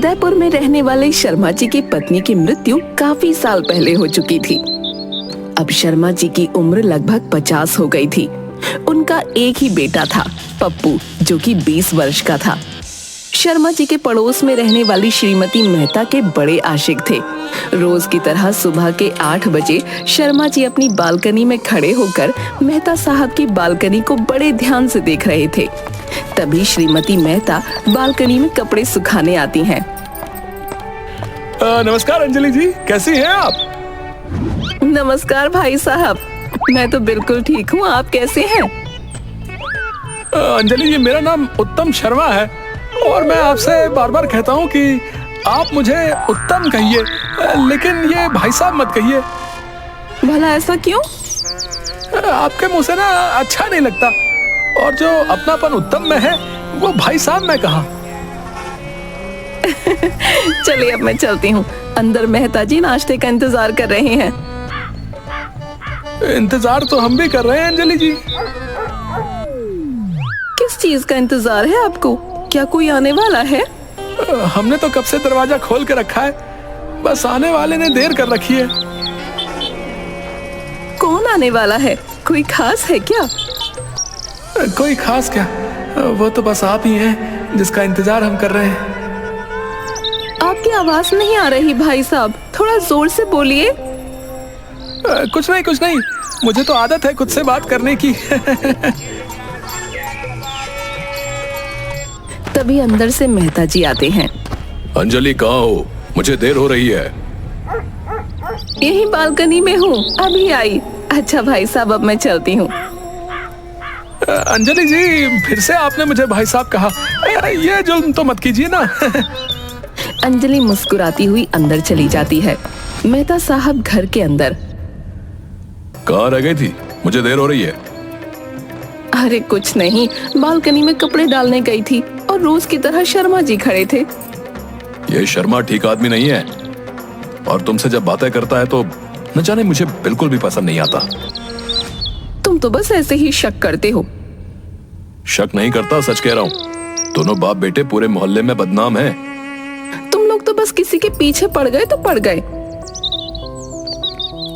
उदयपुर में रहने वाले शर्मा जी की पत्नी की मृत्यु काफी साल पहले हो चुकी थी। अब शर्मा जी की उम्र लगभग 50 हो गई थी। उनका एक ही बेटा था, पप्पू, जो कि 20 वर्ष का था। शर्मा जी के पड़ोस में रहने वाली श्रीमती मेहता के बड़े आशिक थे। रोज की तरह सुबह के 8 बजे शर्मा जी अपनी बालकनी में खड़े होकर मेहता साहब की बालकनी को बड़े ध्यान से देख रहे थे। तभी श्रीमती मेहता बालकनी में कपड़े सुखाने आती हैं। नमस्कार अंजलि जी, कैसी हैं आप? नमस्कार भाई साहब, मैं तो बिल्कुल ठीक हूँ, आप कैसे हैं? अंजलि जी, मेरा नाम उत्तम शर्मा है और मैं आपसे बार बार कहता हूँ कि आप मुझे उत्तम कहिए, लेकिन ये भाई साहब मत कहिए। भला ऐसा क्यों? आपके मुंह से ना अच्छा नहीं लगता, और जो अपनापन उत्तम में है वो भाई साहब में कहा। चलिए अब मैं चलती हूँ, अंदर मेहता जी नाश्ते का इंतजार कर रहे हैं। इंतजार तो हम भी कर रहे हैं अंजलि जी। किस चीज का इंतजार है आपको? क्या कोई आने वाला है? हमने तो कब से दरवाजा खोल के रखा है, बस आने वाले ने देर कर रखी है। कौन आने वाला है? कोई खास है क्या? कोई खास क्या, वो तो बस आप ही हैं जिसका इंतजार हम कर रहे हैं। आपकी आवाज नहीं आ रही भाई साहब, थोड़ा जोर से बोलिए। कुछ नहीं, मुझे तो आदत है खुद से बात करने की। तभी अंदर से मेहता जी आते हैं। अंजलि कहाँ हो? मुझे देर हो रही है। यही बालकनी में हूँ, अभी आई। अच्छा भाई साहब, अब मैं चलती हूँ। अंजलि जी, फिर से आपने मुझे भाई साहब कहा, ये जुल्म तो मत कीजिए ना। अंजलि मुस्कुराती हुई अंदर चली जाती है। मेहता साहब घर के अंदर। कहाँ रह गई थी? मुझे देर हो रही है। अरे कुछ नहीं, बालकनी में कपड़े डालने गई थी और रोज की तरह शर्मा जी खड़े थे। ये शर्मा ठीक आदमी नहीं है, और तुमसे जब बातें करता है तो न जाने मुझे बिल्कुल भी पसंद नहीं आता। तुम तो बस ऐसे ही शक करते हो। शक नहीं करता, सच कह रहा हूँ। दोनों बाप बेटे पूरे मोहल्ले में बदनाम हैं। तुम लोग तो बस किसी के पीछे पड़ गए तो पड़ गए।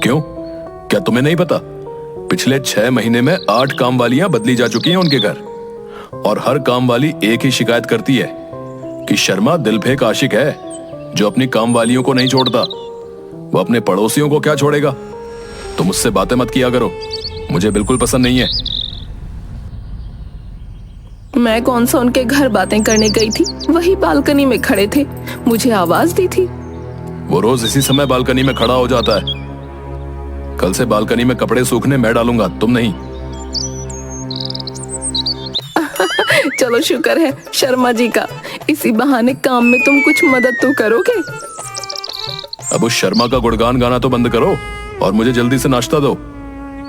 क्यों? क्या तुम्हें नहीं पता? पिछले 6 महीने में 8 काम वालियां बदली जा चुकी हैं उनके घर, और हर काम वाली एक ही शिकायत करती है कि शर्मा दिलफेक आशिक है जो अपनी काम वालियों को नहीं छोड़ता। वो अपने पड़ोसियों को क्या छोड़ेगा? तुम मुझसे बातें मत किया करो, मुझे बिल्कुल पसंद नहीं है। मैं कौन सा उनके घर बातें करने गई थी? वही बालकनी में खड़े थे, मुझे आवाज दी थी। वो रोज इसी समय बालकनी में खड़ा हो जाता है। कल से बालकनी में कपड़े सूखने मैं डालूंगा, तुम नहीं। चलो शुक्र है शर्मा जी का, इसी बहाने काम में तुम कुछ मदद तो करोगे। अब उस शर्मा का गुणगान गाना तो बंद करो और मुझे जल्दी से नाश्ता दो।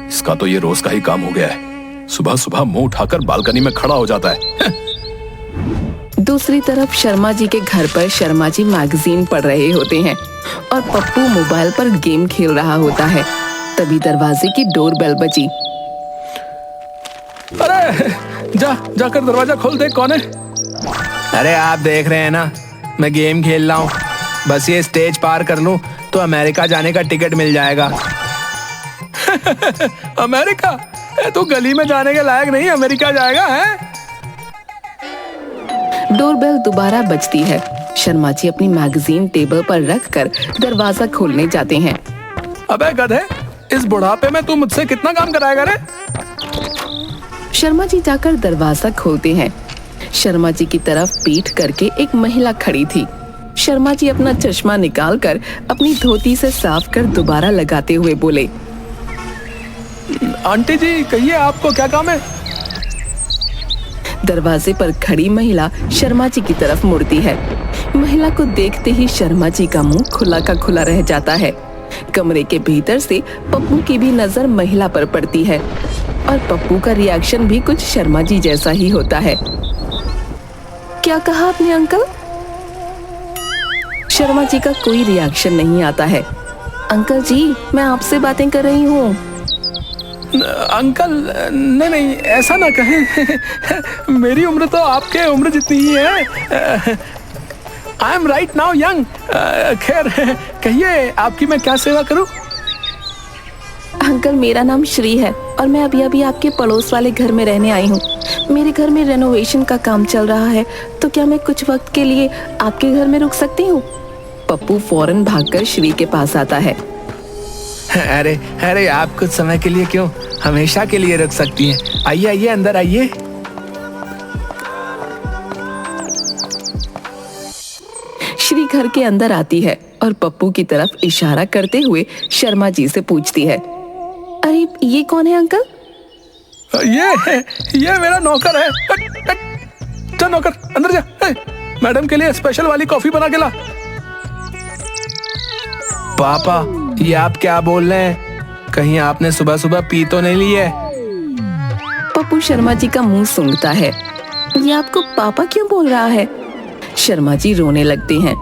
इसका तो ये रोज का ही काम हो गया है, सुबह सुबह मुंह उठाकर बालकनी में खड़ा हो जाता है। दूसरी तरफ शर्मा जी के घर पर शर्मा जी मैगजीन पढ़ रहे होते हैं और पप्पू मोबाइल पर गेम खेल रहा होता है। तभी दरवाजे की डोरबेल बजी। अरे जाकर दरवाजा खोल दे, कौन है? अरे आप देख रहे हैं ना, मैं गेम खेल रहा हूँ। बस ये स्टेज पार कर लूं तो अमेरिका जाने का टिकट मिल जाएगा। अमेरिका? तू गली में जाने के लायक नहीं, अमेरिका जाएगा है? डोरबेल दोबारा बजती है। शर्मा जी अपनी मैगजीन टेबल पर रखकर दरवाजा खोलने जाते हैं। अबे गधे, इस बुढ़ापे में तू मुझसे कितना काम कराएगा रे? शर्मा जी जाकर दरवाजा खोलते हैं। शर्मा जी की तरफ पीठ करके एक महिला खड़ी थी। शर्मा जी अपना चश्मा निकालकर अपनी धोती से साफ कर दोबारा लगाते हुए बोले, आंटी जी कहिए, आपको क्या काम है? दरवाजे पर खड़ी महिला शर्मा जी की तरफ मुड़ती है। महिला को देखते ही शर्मा जी का मुंह खुला का खुला रह जाता है। कमरे के भीतर से पप्पू की भी नजर महिला पर पड़ती है और पप्पू का रिएक्शन भी कुछ शर्मा जी जैसा ही होता है। क्या कहा आपने अंकल? शर्मा जी का कोई रिएक्शन नहीं आता है। अंकल जी, मैं आपसे बातें कर रही हूँ। अंकल नहीं, ऐसा ना कहें। मेरी उम्र तो आपके उम्र जितनी ही है। I am right now young. खैर कहिए आपकी मैं क्या सेवा करूं? अंकल, मेरा नाम श्री है और मैं अभी अभी आपके पड़ोस वाले घर में रहने आई हूँ। मेरे घर में रेनोवेशन का काम चल रहा है, तो क्या मैं कुछ वक्त के लिए आपके घर में रुक सकती हूँ? पप्पू फौरन भागकर श्री के पास आता है। अरे अरे आप कुछ समय के लिए क्यों, हमेशा के लिए रुक सकती हैं। आइए आइए अंदर आइए। श्री घर के अंदर आती है और पप्पू की तरफ इशारा करते हुए शर्मा जी से पूछती है, अरे ये कौन है अंकल? ये मेरा नौकर है। जा नौकर अंदर जा। मैडम के लिए स्पेशल वाली कॉफी बना के ला। पापा ये आप क्या बोल रहे हैं? कहीं आपने सुबह सुबह पी तो नहीं ली है? पप्पू शर्मा जी का मुंह सूंघता है। ये आपको पापा क्यों बोल रहा है? शर्मा जी रोने लगते हैं।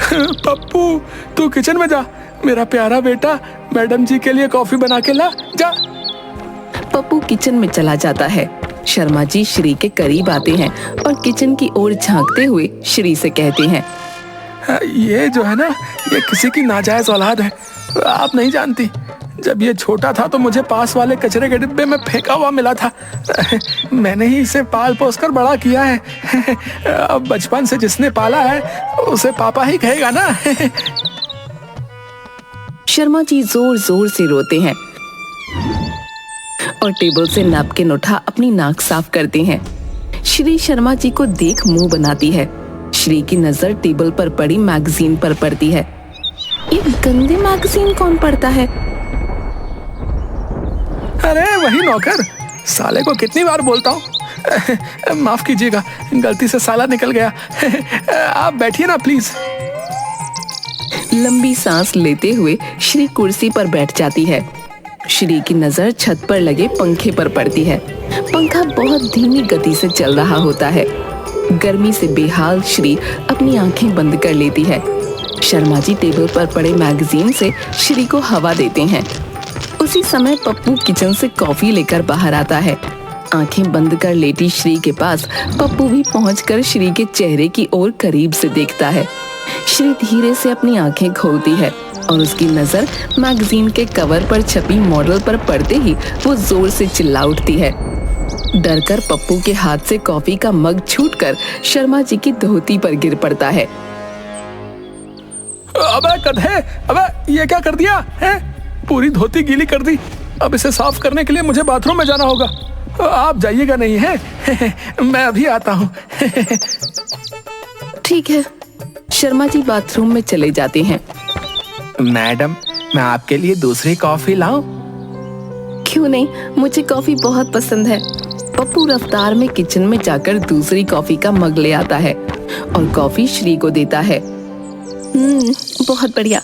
पप्पू तू किचन में जा, मेरा प्यारा बेटा मैडम जी के लिए कॉफी बना के ला जा। पप्पू किचन में चला जाता है। शर्मा जी श्री के करीब आते हैं और किचन की ओर झांकते हुए श्री से कहते हैं, ये जो है ना, ये किसी की नाजायज औलाद है। आप नहीं जानती, जब ये छोटा था तो मुझे पास वाले कचरे के डिब्बे में फेंका हुआ मिला था। मैंने ही इसे पाल पोस कर बड़ा किया है। अब बचपन से जिसने पाला है उसे पापा ही कहेगा ना। शर्मा जी जोर जोर से रोते हैं और टेबल से नैपकिन उठा अपनी नाक साफ करते हैं। श्री शर्मा जी को देख मुंह बनाती है। श्री की नजर टेबल पर पड़ी मैगजीन पर पड़ती है। ये गंदे मैगजीन कौन पढ़ता है? अरे वही नौकर, साले को कितनी बार बोलता हूँ। माफ कीजिएगा, गलती से साला निकल गया। आप बैठिए ना प्लीज। लंबी सांस लेते हुए श्री कुर्सी पर बैठ जाती है। श्री की नजर छत पर लगे पंखे पर पड़ती है। पंखा बहुत धीमी गति से चल रहा होता है। गर्मी से बेहाल श्री अपनी आंखें बंद कर लेती है। शर्मा जी टेबल पर पड़े मैगजीन से श्री को हवा देते हैं। उसी समय पप्पू किचन से कॉफी लेकर बाहर आता है। आंखें बंद कर लेटी श्री के पास पप्पू भी पहुंचकर श्री के चेहरे की ओर करीब से देखता है। श्री धीरे से अपनी आंखें खोलती है और उसकी नजर मैगजीन के कवर पर छपी मॉडल पर पड़ते ही वो जोर से चिल्ला उठती है। डरकर पप्पू के हाथ से कॉफी का मग छूटकर शर्मा जी की धोती पर गिर पड़ता है। अबे गधे, अबे ये क्या कर दिया है? पूरी धोती गीली कर दी। अब इसे साफ करने के लिए मुझे बाथरूम में जाना होगा। आप जाइएगा नहीं है? मैं अभी आता हूँ। ठीक है। शर्मा जी बाथरूम में चले जाते हैं। मैडम, मैं आपके लिए दूसरी कॉफी लाऊं? क्यों नहीं, मुझे कॉफी बहुत पसंद है। पप्पू रफ्तार में किचन में जाकर दूसरी कॉफी का मग ले आता है और कॉफी श्री को देता है। बहुत बढ़िया।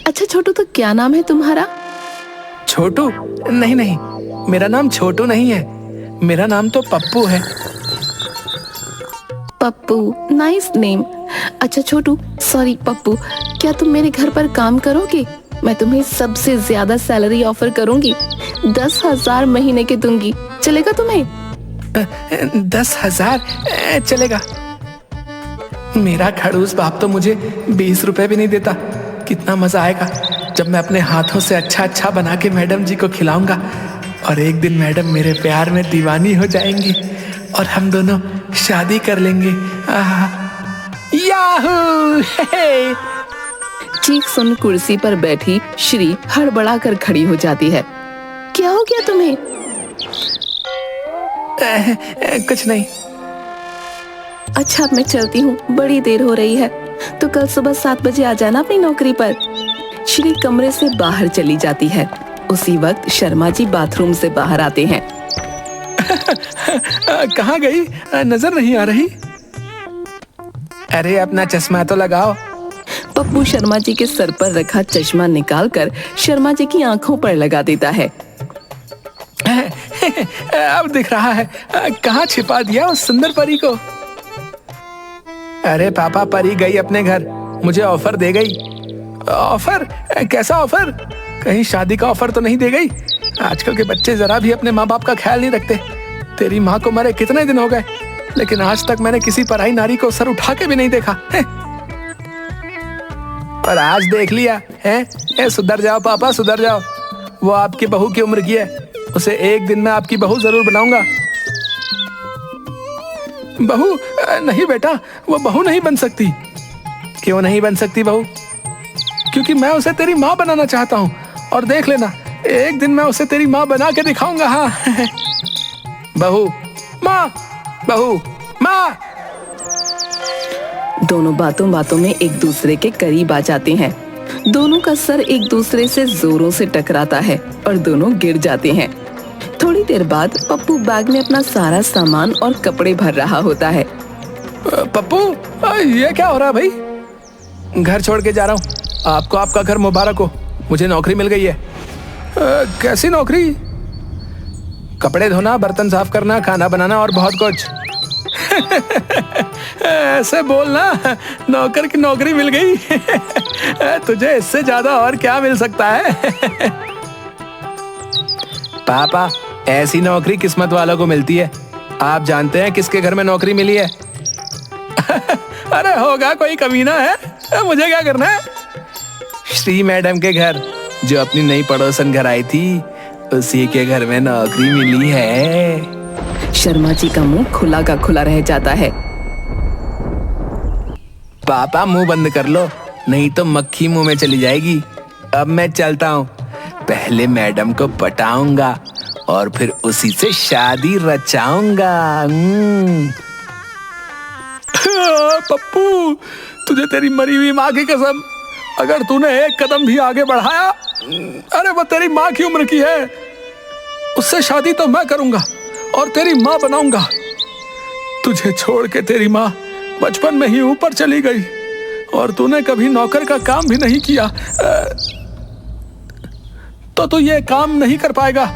अच्छा छोटू, तो क्या नाम है तुम्हारा? छोटू? नहीं नहीं, मेरा नाम छोटू नहीं है, मेरा नाम तो पप्पू है। Pappu, nice name. अच्छा छोटू, सॉरी पप्पू, क्या तुम मेरे घर पर काम करोगे? मैं तुम्हें सबसे ज्यादा सैलरी ऑफर करूंगी। 10,000 महीने के दूंगी। चलेगा तुम्हें? 10,000 चलेगा। मेरा खड़ूस बाप तो मुझे 20 रुपए भी नहीं देता। कितना मजा आएगा जब मैं अपने हाथों से अच्छा अच्छा बना के मैडम जी को खिलाऊंगा और एक दिन मैडम मेरे प्यार में दीवानी हो जाएंगी और हम दोनों शादी कर लेंगे। याहू! चीख सुन कुर्सी पर बैठी श्री हड़बड़ा कर खड़ी हो जाती है। क्या हो गया तुम्हें? कुछ नहीं। अच्छा अब मैं चलती हूँ, बड़ी देर हो रही है। तो कल सुबह 7 बजे आ जाना अपनी नौकरी पर। श्री कमरे से बाहर चली जाती है। उसी वक्त शर्मा जी बाथरूम से बाहर आते हैं। कहाँ गई? नजर नहीं आ रही। अरे अपना चश्मा तो लगाओ। पप्पू शर्मा जी के सर पर रखा चश्मा निकालकर शर्मा जी की आंखों पर लगा देता है। अब दिख रहा है। कहाँ छिपा दिया उस सुंदर परी को? अरे पापा, परी गई अपने घर, मुझे ऑफर दे गई। ऑफर? कैसा ऑफर? कहीं शादी का ऑफर तो नहीं दे गई? आजकल के बच्चे जरा भी अपने माँ बाप का ख्याल नहीं रखते। तेरी माँ को मरे कितने दिन हो गए? लेकिन आज तक मैंने किसी पराई नारी को सर उठा के भी नहीं देखा है। और आज देख लिया है। सुधर जाओ पापा, सुधर जाओ। वो आपकी बहू की उम्र की है, उसे एक दिन में आपकी बहू जरूर बनाऊंगा। बहू नहीं बेटा, वो बहू नहीं बन सकती। क्यों नहीं बन सकती बहू? क्योंकि मैं उसे तेरी माँ बनाना चाहता हूँ। और देख लेना, एक दिन मैं उसे तेरी माँ बना के दिखाऊंगा। हाँ बहू माँ, बहू माँ। दोनों बातों बातों में एक दूसरे के करीब आ जाते हैं। दोनों का सर एक दूसरे से जोरों से टकराता है और दोनों गिर जाते हैं। थोड़ी देर बाद पप्पू बैग में अपना सारा सामान और कपड़े भर रहा होता है। पप्पू, ये क्या हो रहा है भाई? घर छोड़ के जा रहा हूँ। आपको आपका घर मुबारक हो, मुझे नौकरी मिल गई है। कैसी नौकरी? कपड़े धोना, बर्तन साफ करना, खाना बनाना और बहुत कुछ। ऐसे बोलना, नौकर की नौकरी मिल गई। तुझे इससे ज्यादा और क्या मिल सकता है? पापा, ऐसी नौकरी किस्मत वालों को मिलती है। आप जानते हैं किसके घर में नौकरी मिली है? अरे होगा कोई कमीना है। मुझे क्या करना है? श्री मैडम के घर, जो अपनी नई पड़ोसन घर आई थी, उसी के घर में नौकरी मिली है। शर्मा जी का मुंह खुला का खुला रह जाता है। पापा मुंह बंद कर लो, नहीं तो मक्खी मुंह में चली जाएगी। अब मैं चलता हूँ। पहले मैडम को पटाऊंगा और फिर उसी से शादी रचाऊंगा। पप्पू, तुझे तेरी मरी हुई माँ की कसम, अगर तूने एक कदम भी आगे बढ़ाया, अरे वो तेरी माँ की उम्र की है, उससे शादी तो मैं करूंगा और तेरी माँ बनाऊंगा। तुझे छोड़ के तेरी माँ बचपन में ही ऊपर चली गई और तूने कभी नौकर का काम भी नहीं किया, तो तू ये काम नहीं कर पाएगा।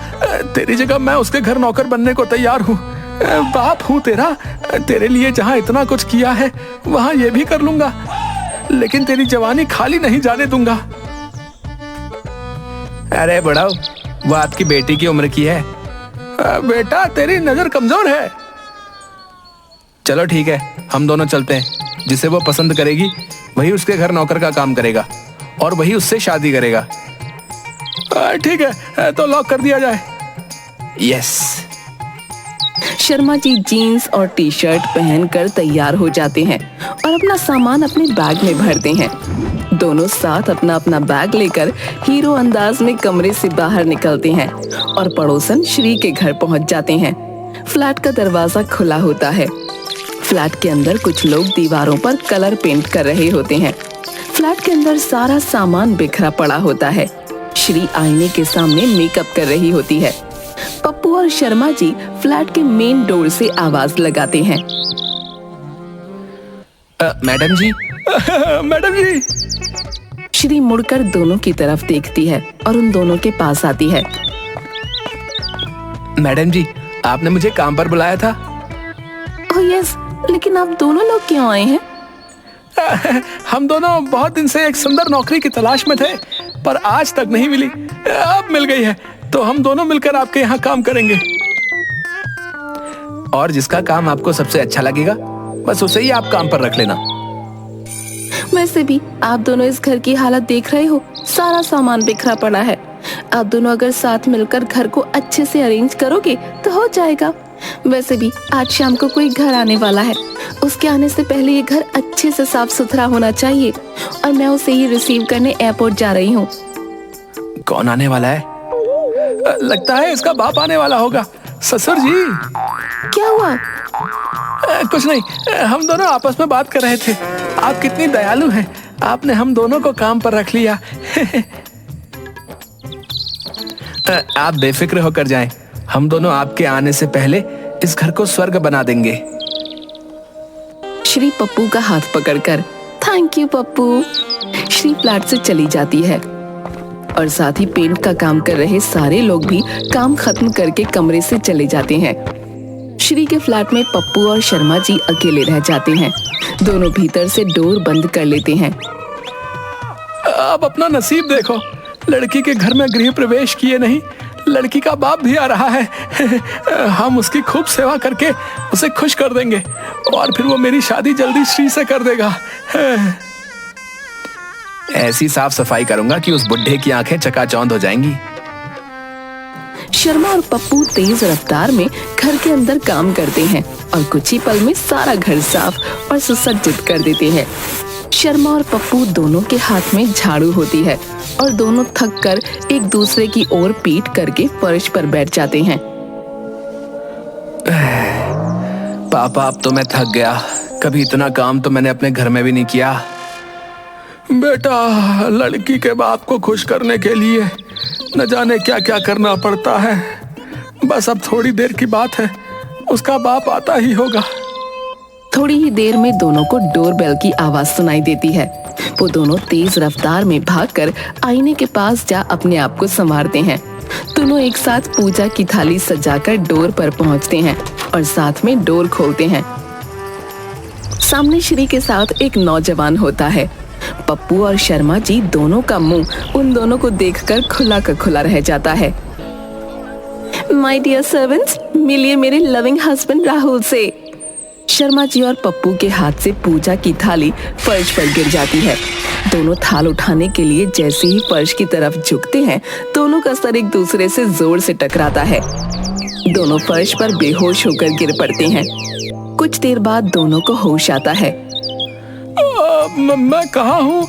तेरी जगह मैं उसके घर नौकर बनने को तैयार हूँ। बाप हूँ तेरा, तेरे लिए जहाँ इतना कुछ किया है वहाँ ये भी कर लूंगा, लेकिन तेरी जवानी खाली नहीं जाने दूंगा। अरे बड़ाओ, वो आपकी बेटी की उम्र की है। बेटा, तेरी नजर कमजोर है। चलो ठीक है, हम दोनों चलते हैं। जिसे वो पसंद करेगी वही उसके घर नौकर का काम करेगा और वही उससे शादी करेगा। ठीक है, तो लॉक कर दिया जाए। यस। शर्मा जी जीन्स और टी शर्ट पहनकर तैयार हो जाते हैं और अपना सामान अपने बैग में भरते हैं। दोनों साथ अपना अपना बैग लेकर हीरो अंदाज में कमरे से बाहर निकलते हैं और पड़ोसन श्री के घर पहुंच जाते हैं। फ्लैट का दरवाजा खुला होता है। फ्लैट के अंदर कुछ लोग दीवारों पर कलर पेंट कर रहे होते हैं। फ्लैट के अंदर सारा सामान बिखरा पड़ा होता है। श्री आईने के सामने मेकअप कर रही होती है। पप्पू और शर्मा जी फ्लैट के मेन डोर से आवाज लगाते हैं। मैडम जी। मैडम जी। श्री मुड़कर दोनों की तरफ देखती है और उन दोनों के पास आती है। मैडम जी, आपने मुझे काम पर बुलाया था। ओह यस, लेकिन आप दोनों लोग क्यों आए हैं? हम दोनों बहुत दिन से एक सुंदर नौकरी की तलाश में थे, पर आज तक नहीं मिली। अब मिल गई है, तो हम दोनों मिलकर आपके यहाँ काम करेंगे। और जिसका काम आपको सबसे अच्छा लगेगा, बस उसे ही आप काम पर रख लेना। वैसे भी आप दोनों इस घर की हालत देख रहे हो, सारा सामान बिखरा पड़ा है। आप दोनों अगर साथ मिलकर घर को अच्छे से अरेंज करोगे तो हो जाएगा। वैसे भी आज शाम को कोई घर आने वाला है, उसके आने से पहले ये घर अच्छे से साफ सुथरा होना चाहिए और मैं उसे ही रिसीव करने एयरपोर्ट जा रही हूँ। कौन आने वाला है? लगता है इसका बाप आने वाला होगा। ससुर जी। क्या हुआ? कुछ नहीं, हम दोनों आपस में बात कर रहे थे। आप कितनी दयालु हैं, आपने हम दोनों को काम पर रख लिया। आप बेफिक्र होकर जाएं, हम दोनों आपके आने से पहले इस घर को स्वर्ग बना देंगे। श्री पप्पू का हाथ पकड़कर thank you Pappu. Shri flat से चली जाती है और साथ ही पेंट का काम कर रहे सारे लोग भी काम खत्म करके कमरे से चले जाते हैं। श्री के फ्लैट में पप्पू और शर्मा जी अकेले रह जाते हैं। दोनों भीतर से डोर बंद कर लेते हैं। अब अपना नसीब देखो, लड़की के घर में गृह प्रवेश किए नहीं, लड़की का बाप भी आ रहा है। हम उसकी खूब सेवा करके उसे खुश कर देंगे और फिर वो मेरी शादी जल्दी श्री से कर देगा। ऐसी साफ सफाई करूंगा कि उस बुढ़े की आंखें चकाचौंध हो जाएंगी। शर्मा और पप्पू तेज रफ्तार में घर के अंदर काम करते हैं और कुछ ही पल में सारा घर साफ और सुसज्जित कर देते हैं। शर्मा और पप्पू दोनों के हाथ में झाड़ू होती है और दोनों थक कर एक दूसरे की ओर पीठ करके फर्श पर बैठ जाते हैं। पापा, अब तो मैं थक गया। कभी इतना काम तो मैंने अपने घर में भी नहीं किया। बेटा, लड़की के बाप को खुश करने के लिए न जाने क्या क्या करना पड़ता है। बस अब थोड़ी देर की बात है, उसका बाप आता ही होगा। थोड़ी ही देर में दोनों को डोरबेल की आवाज सुनाई देती है। वो दोनों तेज रफ्तार में भागकर आईने के पास जा अपने आप को संवारते हैं। दोनों एक साथ पूजा की थाली सजाकर डोर पर पहुंचते हैं और साथ में डोर खोलते हैं। सामने श्री के साथ एक नौजवान होता है। पप्पू और शर्मा जी दोनों का मुंह उन दोनों को देखकर खुला का खुला रह जाता है। माय डियर सर्वेंट्स, मिलिए मेरे लविंग हस्बैंड राहुल से। शर्मा जी और पप्पू के हाथ से पूजा की थाली फर्श पर गिर जाती है। दोनों थाल उठाने के लिए जैसे ही फर्श की तरफ झुकते हैं, दोनों का सर एक दूसरे से जोर से टकराता है। दोनों फर्श पर बेहोश होकर गिर पड़ते हैं। कुछ देर बाद दोनों को होश आता है। मैं कहाँ हूँ,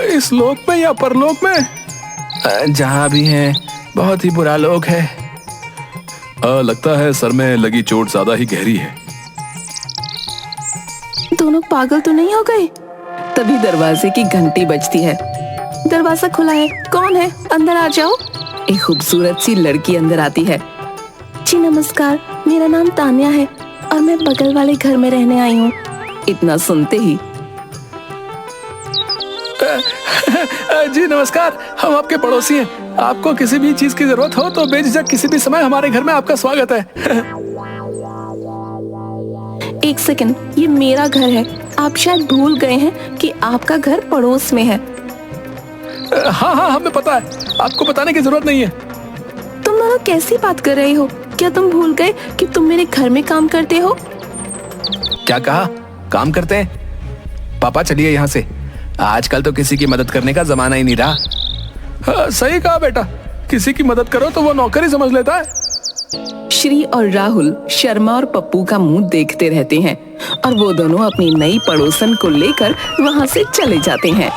इस लोक में या परलोक में? जहाँ भी हैं, बहुत ही बुरा लोक है। लगता है सर में लगी चोट ज्यादा ही गहरी है। दोनों पागल तो नहीं हो गए? तभी दरवाजे की घंटी बजती है। दरवाजा खुला है, कौन है? अंदर आ जाओ। एक खूबसूरत सी लड़की अंदर आती है। जी नमस्कार, मेरा नाम तान्या है और मैं बगल वाले घर में रहने आई हूँ। इतना सुनते ही जी नमस्कार, हम आपके पड़ोसी हैं। आपको किसी भी चीज की जरूरत हो तो बेझिझक किसी भी समय हमारे घर में आपका स्वागत है। एक सेकंड, ये मेरा घर है। आप शायद भूल गए हैं कि आपका घर पड़ोस में है। हाँ हाँ, हमें पता है, आपको बताने की जरूरत नहीं है। तुम दोनों कैसी बात कर रहे हो? क्या तुम भूल गए कि तुम मेरे घर में काम करते हो? क्या कहा? काम करते हैं? पापा चलिए यहाँ से, आजकल तो किसी की मदद करने का जमाना ही नहीं रहा। हाँ, सही कहा बेटा, किसी की मदद करो तो वो नौकरी समझ लेता है। श्री और राहुल शर्मा और पप्पू का मुंह देखते रहते हैं और वो दोनों अपनी नई पड़ोसन को लेकर वहाँ से चले जाते हैं।